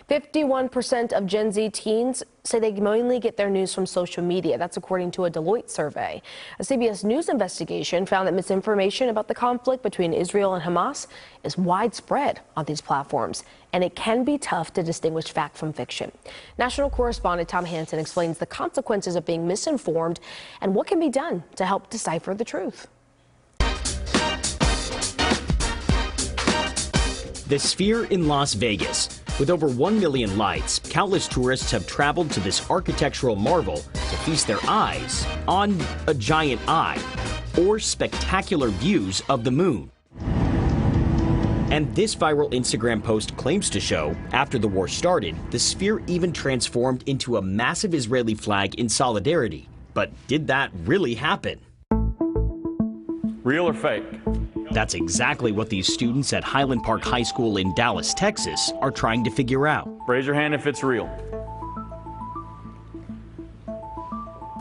51% of Gen Z teens say they mainly get their news from social media. That's according to a Deloitte survey. A CBS News investigation found that misinformation about the conflict between Israel and Hamas is widespread on these platforms, and it can be tough to distinguish fact from fiction. National correspondent Tom Hansen explains the consequences of being misinformed and what can be done to help decipher the truth. The Sphere in Las Vegas. With over 1 million lights, countless tourists have traveled to this architectural marvel to feast their eyes on a giant eye or spectacular views of the moon. And this viral Instagram post claims to show, after the war started, the Sphere even transformed into a massive Israeli flag in solidarity. But did that really happen? Real or fake? That's exactly what these students at Highland Park High School in Dallas, Texas, are trying to figure out. Raise your hand if it's real.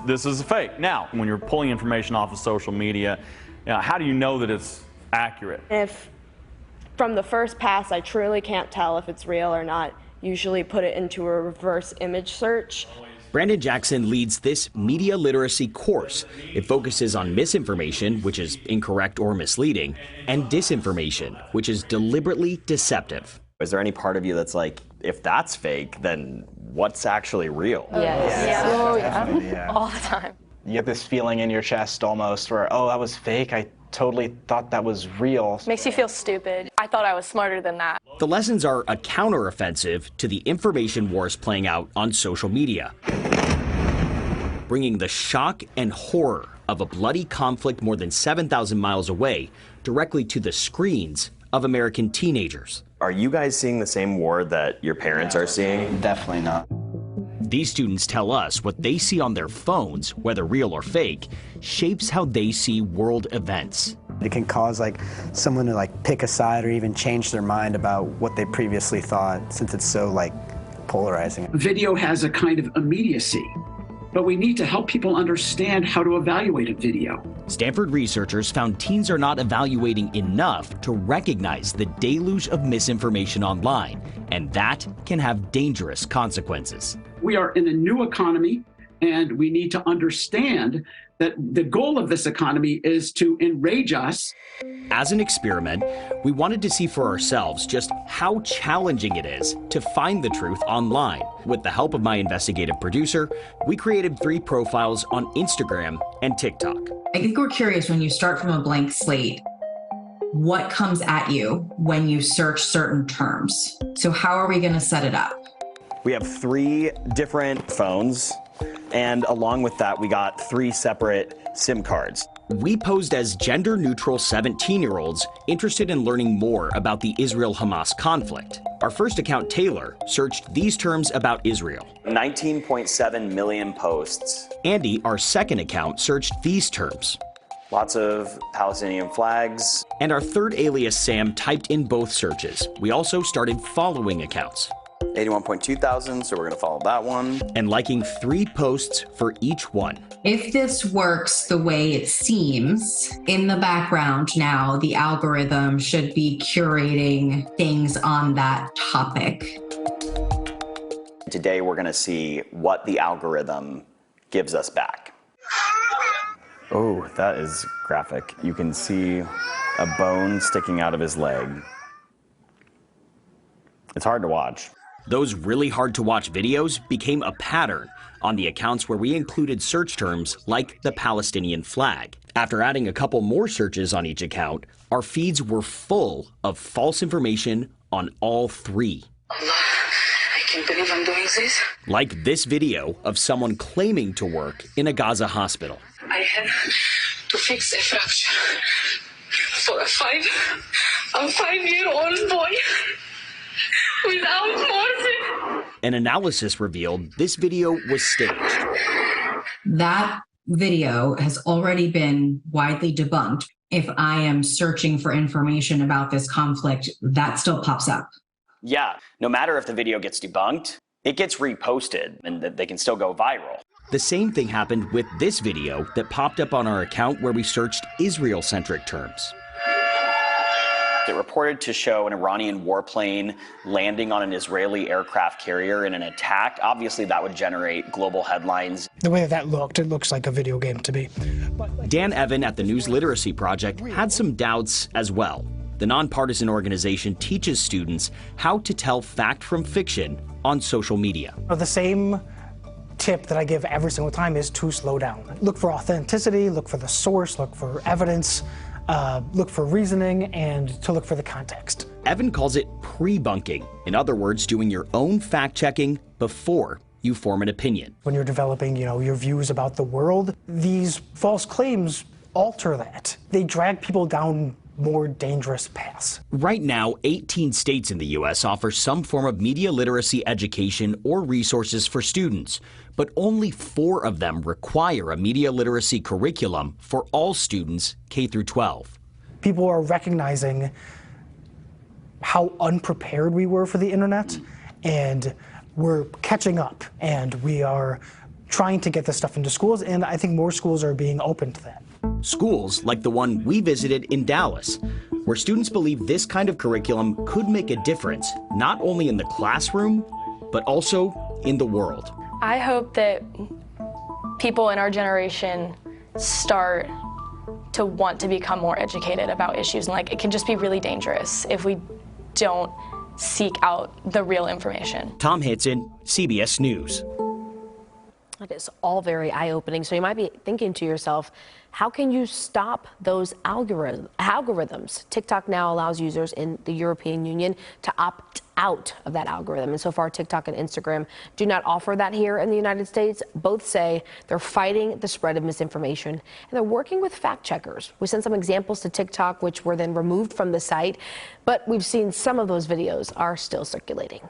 This is a fake. Now, when you're pulling information off of social media, how do you know that it's accurate? If from the first pass I truly can't tell if it's real or not, usually put it into a reverse image search. Brandon Jackson leads this media literacy course. It focuses on misinformation, which is incorrect or misleading, and disinformation, which is deliberately deceptive. Is there any part of you that's like, if that's fake, then what's actually real? Yes. Oh, Yeah. All the time. You get this feeling in your chest almost where, oh, that was fake. I totally thought that was real. Makes you feel stupid. I thought I was smarter than that. The lessons are a counteroffensive to the information wars playing out on social media, bringing the shock and horror of a bloody conflict more than 7,000 miles away directly to the screens of American teenagers. Are you guys seeing the same war that your parents are seeing? Definitely not. These students tell us what they see on their phones, whether real or fake, shapes how they see world events. It can cause someone to pick a side or even change their mind about what they previously thought, since it's so polarizing. Video has a kind of immediacy, but we need to help people understand how to evaluate a video. Stanford researchers found teens are not evaluating enough to recognize the deluge of misinformation online, and that can have dangerous consequences. We are in a new economy, and we need to understand that the goal of this economy is to enrage us. As an experiment, we wanted to see for ourselves just how challenging it is to find the truth online. With the help of my investigative producer, we created 3 profiles on Instagram and TikTok. I think we're curious, when you start from a blank slate, what comes at you when you search certain terms? So how are we going to set it up? We have 3 different phones, and along with that, we got 3 separate SIM cards. We posed as gender-neutral 17-year-olds interested in learning more about the Israel-Hamas conflict. Our first account, Taylor, searched these terms about Israel. 19.7 million posts. Andy, our second account, searched these terms. Lots of Palestinian flags. And our third alias, Sam, typed in both searches. We also started following accounts. 81.2 thousand, so we're going to follow that one. And liking 3 posts for each one. If this works the way it seems, in the background now, the algorithm should be curating things on that topic. Today, we're going to see what the algorithm gives us back. Oh, that is graphic. You can see a bone sticking out of his leg. It's hard to watch. Those really hard to watch videos became a pattern on the accounts where we included search terms like the Palestinian flag. After adding a couple more searches on each account, our feeds were full of false information on all 3. Allah, I can't believe I'm doing this. Like this video of someone claiming to work in a Gaza hospital. I had to fix a fracture for a 5-year-old boy. Without morphine. An analysis revealed this video was staged. That video has already been widely debunked. If I am searching for information about this conflict, that still pops up. Yeah, no matter if the video gets debunked, it gets reposted and they can still go viral. The same thing happened with this video that popped up on our account where we searched Israel-centric terms. It reported to show an Iranian warplane landing on an Israeli aircraft carrier in an attack. Obviously, that would generate global headlines. The way that looked, it looks like a video game to me. Dan Evan at the News Literacy Project had some doubts as well. The nonpartisan organization teaches students how to tell fact from fiction on social media. The same tip that I give every single time is to slow down. Look for authenticity, look for the source, look for evidence, look for reasoning, and to look for the context. Evan calls it pre-bunking. In other words, doing your own fact-checking before you form an opinion. When you're developing, your views about the world, these false claims alter that. They drag people down more dangerous paths. Right now, 18 states in the U.S. offer some form of media literacy education or resources for students, but only 4 of them require a media literacy curriculum for all students K through 12. People are recognizing how unprepared we were for the internet, and we're catching up, and we are trying to get this stuff into schools, and I think more schools are being open to that. Schools like the one we visited in Dallas, where students believe this kind of curriculum could make a difference, not only in the classroom, but also in the world. I hope that people in our generation start to want to become more educated about issues. And it can just be really dangerous if we don't seek out the real information. Tom Hitson, CBS News. That is all very eye-opening. So you might be thinking to yourself, how can you stop those algorithms? TikTok now allows users in the European Union to opt out of that algorithm. And so far, TikTok and Instagram do not offer that here in the United States. Both say they're fighting the spread of misinformation, and they're working with fact checkers. We sent some examples to TikTok, which were then removed from the site, but we've seen some of those videos are still circulating.